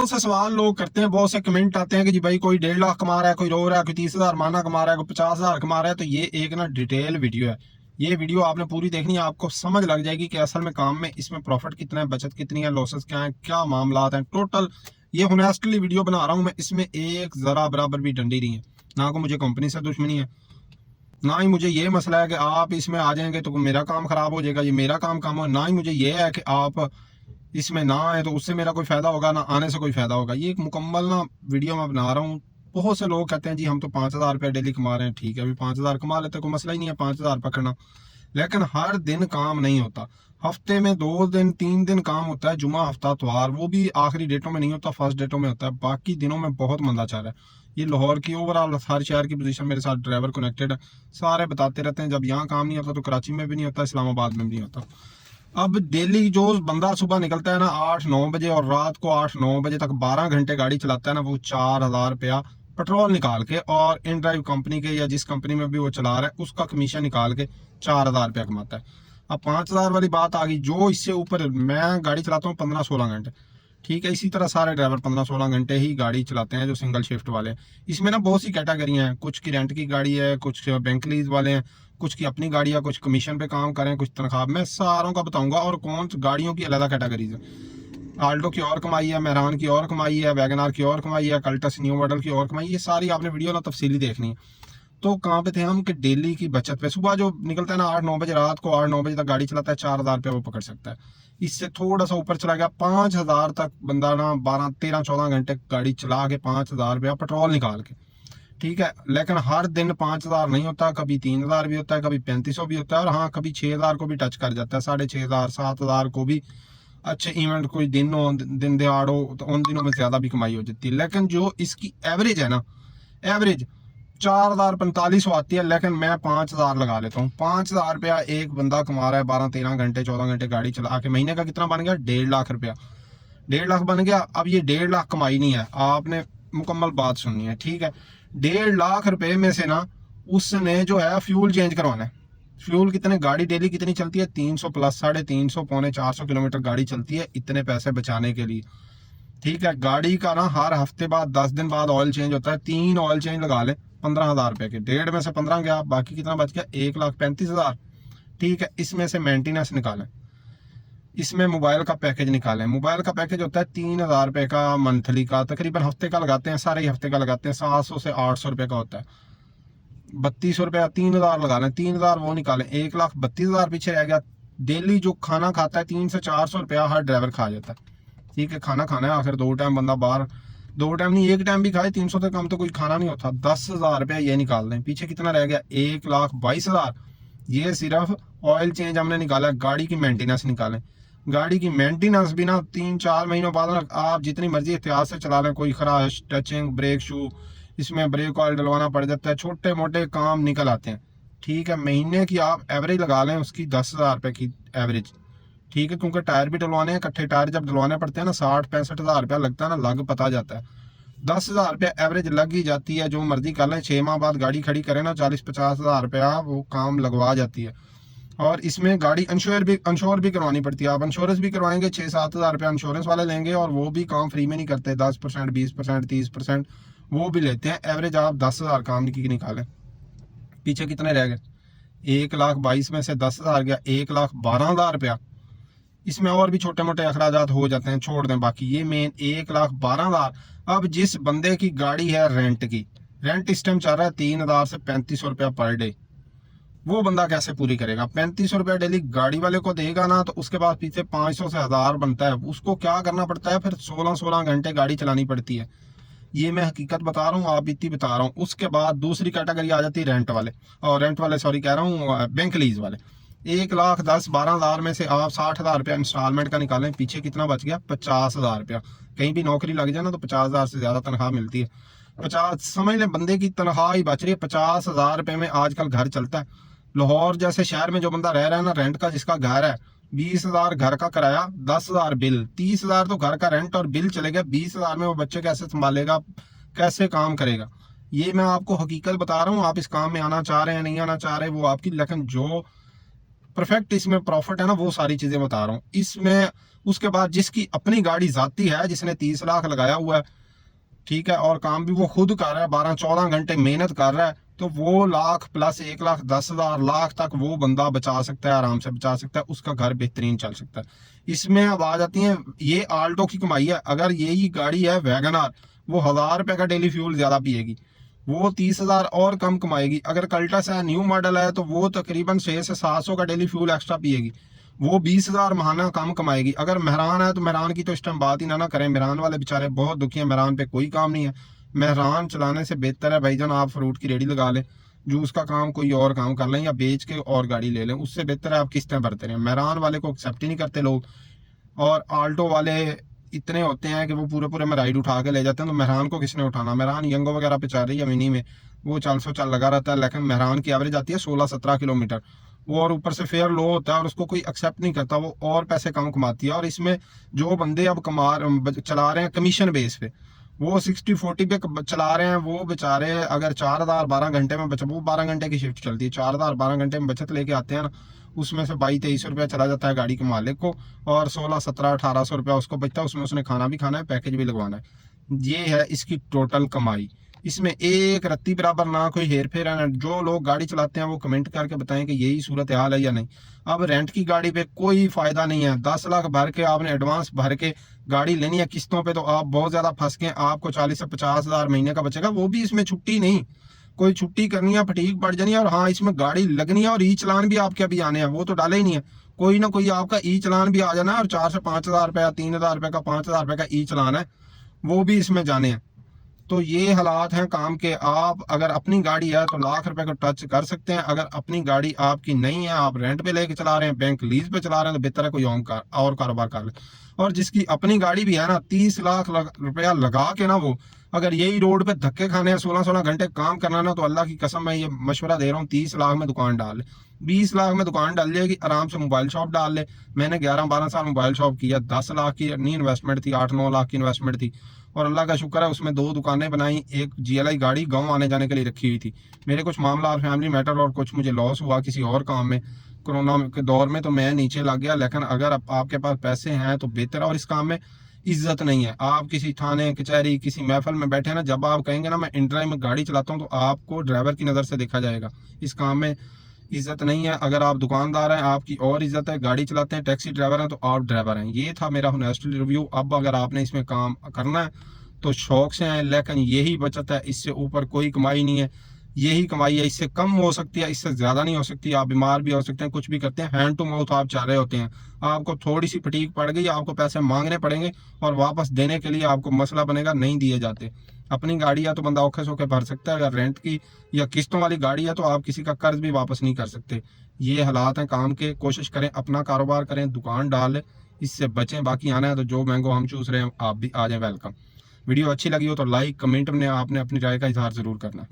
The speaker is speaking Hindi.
बहुत से सवाल लोग करते हैं, बहुत से कमेंट आते हैं कि जी भाई कोई 1.5 लाख कमा रहा है, कोई रो रहा है, कोई 30,000 माना कमा रहा है, कोई 50,000 कमा रहा है। तो ये एक ना डिटेल वीडियो है। ये वीडियो आपने पूरी देखनी है, आपको समझ लग जाएगी कि असल में काम में इसमें प्रॉफिट कितना है, बचत कितनी है, लॉसेस क्या है, क्या मामला हैं टोटल। ये होनेस्टली वीडियो बना रहा हूँ मैं, इसमें एक जरा बराबर भी डंडी नहीं है। ना को मुझे कंपनी से दुश्मनी है, ना ही मुझे ये मसला है कि आप इसमें आ जाएंगे तो मेरा काम खराब हो जाएगा, ये मेरा काम कम हो। ना ही मुझे ये है कि आप इसमें ना आए तो उससे मेरा कोई फायदा होगा, ना आने से कोई फायदा होगा। ये एक मुकम्मल ना वीडियो मैं बना रहा हूँ। बहुत से लोग कहते हैं जी हम तो 5,000 रुपया डेली कमा रहे हैं। ठीक है, अभी 5,000 कमा लेते, कोई मसला ही नहीं है 5,000 पकड़ना। लेकिन हर दिन काम नहीं होता। हफ्ते में 2 दिन 3 दिन काम होता है, जुमा हफ्ता त्वार, वो भी आखिरी डेटों में नहीं होता, फर्स्ट डेटों में होता है। बाकी दिनों में बहुत मंदा चल रहा है। ये लाहौर की ओवरऑल हर शहर की पोजीशन मेरे साथ ड्राइवर कनेक्टेड है, सारे बताते रहते हैं। जब यहाँ काम नहीं होता तो कराची में भी नहीं होता, इस्लामाबाद में भी नहीं होता। अब डेली जो बंदा सुबह निकलता है ना 8-9 बजे और रात को 8-9 बजे तक 12 घंटे गाड़ी चलाता है ना, वो 4,000 रुपया पेट्रोल निकाल के और इन ड्राइव कंपनी के या जिस कंपनी में भी वो चला रहा है उसका कमीशन निकाल के 4,000 रुपया कमाता है। अब 5,000 वाली बात आ गई। जो इससे ऊपर, मैं गाड़ी चलाता हूँ 15-16 घंटे, ठीक है, इसी तरह सारे ड्राइवर 15-16 घंटे ही गाड़ी चलाते हैं जो सिंगल शिफ्ट वाले हैं। इसमें ना बहुत सी कैटेगरी हैं, कुछ की रेंट की गाड़ी है, कुछ बैंक लीज वाले हैं, कुछ की अपनी गाड़ी है, कुछ कमीशन पे काम करें, कुछ तनख्वाह। मैं सारों का बताऊंगा और कौन गाड़ियों की अलग कैटेगरीज है। आल्टो की और कमाई है, मेहरान की और कमाई है, वैगनार की और कमाई है, कल्टस न्यू मॉडल की और कमाई। ये सारी आपने वीडियो ना तफसीली देखनी है। तो कहाँ पे थे हम कि डेली की बचत पे, सुबह जो निकलता है ना 8-9 बजे, रात को 8-9 बजे तक गाड़ी चलाता है, 4,000 रुपया वो पकड़ सकता है। इससे थोड़ा सा ऊपर चला गया 5,000 तक, बंदा ना 12-13-14 घंटे गाड़ी चला के 5,000 रुपया पेट्रोल निकाल के, ठीक है। लेकिन हर दिन 5,000 नहीं होता, कभी 3,000 भी होता है, कभी 3,500 भी होता है, और हाँ कभी 6,000 को भी टच कर जाता है, 6,500 7,000 को भी। अच्छे इवेंट कोई दिन हो, दिन दिहाड़ हो, तो उन दिनों में ज्यादा भी कमाई हो जाती है। लेकिन जो इसकी एवरेज है ना, एवरेज 4,045 आती है। लेकिन मैं 5,000 लगा लेता हूँ। 5,000 रुपया एक बंदा कमा रहा है 12-13 घंटे 14 घंटे गाड़ी चला के। महीने का कितना बन गया? 1.5 लाख रुपया। 1.5 लाख बन गया। अब ये 1.5 लाख कमाई नहीं है, आपने मुकम्मल बात सुननी है, ठीक है। 1.5 लाख रुपए में से ना उसने जो है फ्यूल चेंज करवाना है। फ्यूल कितने, गाड़ी डेली कितनी चलती है? 300 प्लस, 350, पौने 400 किलोमीटर गाड़ी चलती है, इतने पैसे बचाने के लिए, ठीक है। गाड़ी का ना हर हफ्ते बाद 10 दिन बाद ऑयल चेंज होता है। 3 ऑयल चेंज लगा ले 15,000 रुपए के, 1.5 में से 15 गया, बाकी कितना बच गया? 1,35,000, ठीक है। इसमें से मेंटेनेंस निकालें, इसमें मोबाइल का पैकेज निकालें। मोबाइल का पैकेज होता है 3,000 रुपए का मंथली का, तकरीबन हफ्ते का लगाते हैं, सारे ही हफ्ते का लगाते हैं, 700 से 800 रुपए का होता है। 3,200 रुपया, 3,000 लगा लें, 3,000 वो निकालें, 1,32,000 पीछे रह गया। डेली जो खाना खाता है 300 से 400 रुपया हर ड्राइवर खा जाता है, ठीक है। खाना खाना है आखिर, 2 टाइम बंदा बाहर, 2 टाइम नहीं 1 टाइम भी खाए, 300 से कम तो कोई खाना नहीं होता। 10,000 रुपया ये निकाल दें, पीछे कितना रह गया? 1,22,000। ये सिर्फ ऑयल चेंज हमने निकाला। गाड़ी की मेंटेनेंस निकालें। गाड़ी की मेंटेनेंस भी ना 3-4 महीनों बाद आप जितनी मर्जी एहतियात से चला लें, कोई खराश, टचिंग, ब्रेक शू, इसमें ब्रेक ऑयल डलवाना पड़ जाता है, छोटे मोटे काम निकल आते हैं, ठीक है। महीने की आप एवरेज लगा लें उसकी 10,000 रुपये की एवरेज, ठीक है। क्योंकि टायर भी डलवाने हैं, इकट्ठे टायर जब डलवाने पड़ते हैं ना 60-65 हज़ार रुपया लगता है ना, लग पता जाता है। 10,000 रुपया एवरेज लग ही जाती है। जो मर्जी कर लें, 6 माह बाद गाड़ी खड़ी करें ना, 40-50 हज़ार रुपया वो काम लगवा जाती है। और इसमें गाड़ी इंश्योर भी करवानी पड़ती है। आप इंश्योरेंस भी करवाएंगे 6-7 हज़ार रुपया इंश्योरेंस वाले लेंगे, और वो भी काम फ्री में नहीं करते, 10%, 20%, 30% वो भी लेते हैं। एवरेज आप 10,000 काम की निकालें, पीछे कितने रह गए? 1,22,000 में से 10,000 गया, 1,12,000 रुपया। इसमें और भी छोटे मोटे अखराजात हो जाते हैं, छोड़ दें बाकी। ये मेन 1,12,000। अब जिस बंदे की गाड़ी है रेंट की, रेंट इस टाइम चल रहा है 3,000 से 3,500 रुपया पर डे, वो बंदा कैसे पूरी करेगा? 3,500 रुपया डेली गाड़ी वाले को देगा ना, तो उसके बाद पीछे 500 से 1,000 बनता है। उसको क्या करना पड़ता है फिर? 16-16 घंटे गाड़ी चलानी पड़ती है। ये मैं हकीकत बता रहा हूँ, आप इतनी बता रहा हूँ। उसके बाद दूसरी कैटेगरी आ जाती है रेंट वाले, और रेंट वाले सॉरी कह रहा हूँ, बैंक लीज वाले। 1,10,12,000 में से आप 60,000 रुपया इंस्टॉलमेंट का निकालें, पीछे कितना बच गया? 50,000 रुपया। कहीं भी नौकरी लग जाए ना तो 50,000 से ज्यादा तनख्वाह मिलती है। 50 समझ लें बंदे की तनख्वाह ही बच रही है। 50,000 रुपये में आजकल घर चलता है। लाहौर जैसे शहर में जो बंदा रह रहा है ना रेंट का, जिसका घर है, 20,000 घर का किराया, 10,000 बिल, 30,000 तो घर का रेंट और बिल चले गया। 20,000 में वो बच्चे कैसे संभालेगा, कैसे काम करेगा? ये मैं आपको हकीकत बता रहा हूँ। आप इस काम में आना चाह रहे हैं, नहीं आना चाह रहे, वो आपकी। लेकिन जो परफेक्ट इसमें प्रॉफिट है ना, वो सारी चीजें बता रहा हूँ इसमें। उसके बाद जिसकी अपनी गाड़ी जाती है, जिसने 30 लाख लगाया हुआ है, ठीक है, और काम भी वो खुद कर रहा है, 12-14 घंटे मेहनत कर रहा है, तो वो लाख प्लस 1,10,000 लाख तक वो बंदा बचा सकता है, आराम से बचा सकता है, उसका घर बेहतरीन चल सकता है। इसमें अब आ जाती है, ये आल्टो की कमाई है। अगर यही गाड़ी है वैगनआर, वो 1,000 रुपए का डेली फ्यूल ज्यादा पिएगी, वो 30,000 और कम कमाएगी। अगर कल्टस है, न्यू मॉडल है, तो वो तकरीबन 600 से 700 का डेली फ्यूल एक्स्ट्रा पिएगी, वो 20,000 महाना कम कमाएगी। अगर मेहरान है तो मेहरान की तो इस टाइम बात ही ना करें, मेहरान वाले बेचारे बहुत दुखी हैं, मेहरान पे कोई काम नहीं है। मेहरान चलाने से बेहतर है भाईजान आप फ्रूट की रेडी लगा लें, जूस का काम कोई और काम कर लें, या बेच के और गाड़ी ले लें, उससे बेहतर है आप किस्तें भरते रहें। मेहरान वाले को एक्सेप्ट ही नहीं करते लोग, और आल्टो वाले इतने होते हैं कि वो पूरे पूरे में राइड उठा के ले जाते हैं। तो मेहरान को किसने उठाना? मेहरान यंगो वगैरह पे चल रही है मिनी में, वो 400 लगा रहता है, लेकिन मेहरान की एवरेज आती है 16-17 किलोमीटर, वो और ऊपर से फेयर लो होता है, और उसको कोई एक्सेप्ट नहीं करता, वो और पैसे कम कमाती है। और इसमें जो बंदे अब चला रहे हैं कमीशन बेस पे, वो 60-40 पे चला रहे हैं, वो बेचारे अगर 4,000 12 घंटे में वो 12 घंटे की शिफ्ट चलती है, 4,000 12 घंटे में बचत लेके आते हैं ना, उसमें से 22-23 रुपया चला जाता है गाड़ी के मालिक को, और 16-17-1800 रुपया उसको बचता है, उसमें उसने खाना भी खाना है, पैकेज भी लगवाना है। ये है इसकी टोटल कमाई। इसमें एक रत्ती बराबर ना कोई हेर फेर है ना। जो लोग गाड़ी चलाते हैं वो कमेंट करके बताएं कि यही सूरत हाल है या नहीं। अब रेंट की गाड़ी पे कोई फायदा नहीं है। 10 लाख भर के आपने एडवांस भर के गाड़ी लेनी है किस्तों पे, तो आप बहुत ज्यादा फंस गए। आपको 40 से 50 हजार महीने का बचेगा, वो भी इसमें छुट्टी नहीं, कोई छुट्टी करनी है, फटीक बढ़ जानी है, और हाँ इसमें गाड़ी लगनी है, और ई चलान भी आपके अभी आने हैं, वो तो डाले ही नहीं है। कोई ना कोई आपका ई चलान भी आ जाना है, और 4 से 5 हजार रुपया, 3,000 रुपये का, 5,000 रुपये का ई चलान है, वो भी इसमें जाने हैं। तो ये हालात हैं काम के। आप अगर अपनी गाड़ी है तो लाख रुपए को टच कर सकते हैं। अगर अपनी गाड़ी आपकी नहीं है, आप रेंट पे लेके चला रहे हैं, बैंक लीज पे चला रहे हैं, तो बेहतर है कोई और कारोबार कर ले। और जिसकी अपनी गाड़ी भी है ना, 30 लाख रुपया लगा के ना, वो अगर यही रोड पे धक्के खाने हैं, 16-16 घंटे काम करना ना, तो अल्लाह की कसम मैं ये मशवरा दे रहा हूँ, 30 लाख में दुकान डाल ले, 20 लाख में दुकान डाल जाएगी, आराम से मोबाइल शॉप डाल ले। मैंने 11-12 साल मोबाइल शॉप किया, 10 लाख की नहीं इन्वेस्टमेंट थी, 8-9 लाख की इन्वेस्टमेंट थी, और अल्लाह का शुक्र है उसमें 2 दुकानें बनाई, एक GLI गाड़ी गांव आने जाने के लिए रखी हुई थी। मेरे कुछ मामला फैमिली मैटर, और कुछ मुझे लॉस हुआ किसी और काम में, कोरोना के दौर में, तो मैं नीचे लग गया। लेकिन अगर आपके पास पैसे हैं तो बेहतर है। और इस काम में इज्जत नहीं है। आप किसी थाने कचहरी किसी महफिल में बैठे ना, जब आप कहेंगे ना मैं इंड्राइव में गाड़ी चलाता हूँ, तो आपको ड्राइवर की नज़र से देखा जाएगा। इस काम में इज्जत नहीं है। अगर आप दुकानदार हैं आपकी और इज्जत है, गाड़ी चलाते हैं, टैक्सी ड्राइवर हैं, तो आप ड्राइवर हैं। ये था मेरा होनेस्टली रिव्यू। अब अगर आपने इसमें काम करना है तो शौक से हैं, लेकिन यही बचत है, इससे ऊपर कोई कमाई नहीं है। यही कमाई है, इससे कम हो सकती है, इससे ज्यादा नहीं हो सकती। आप बीमार भी हो सकते हैं, कुछ भी करते हैं, हैंड टू माउथ आप चल रहे होते हैं, आपको थोड़ी सी फटीक पड़ गई, आपको पैसे मांगने पड़ेंगे, और वापस देने के लिए आपको मसला बनेगा, नहीं दिए जाते। अपनी गाड़ी है तो बंदा औखे सौखे भर सकता है, अगर रेंट की या किस्तों वाली गाड़ी है तो आप किसी का कर्ज भी वापस नहीं कर सकते। ये हालात हैं काम के। कोशिश करें अपना कारोबार करें, दुकान डालें, इससे बचें। बाकी आना है तो जो मैंगो हम चूस रहे हैं आप भी आ जाएं, वेलकम। वीडियो अच्छी लगी हो तो लाइक कमेंट में आपने अपनी राय का इजहार जरूर करना है।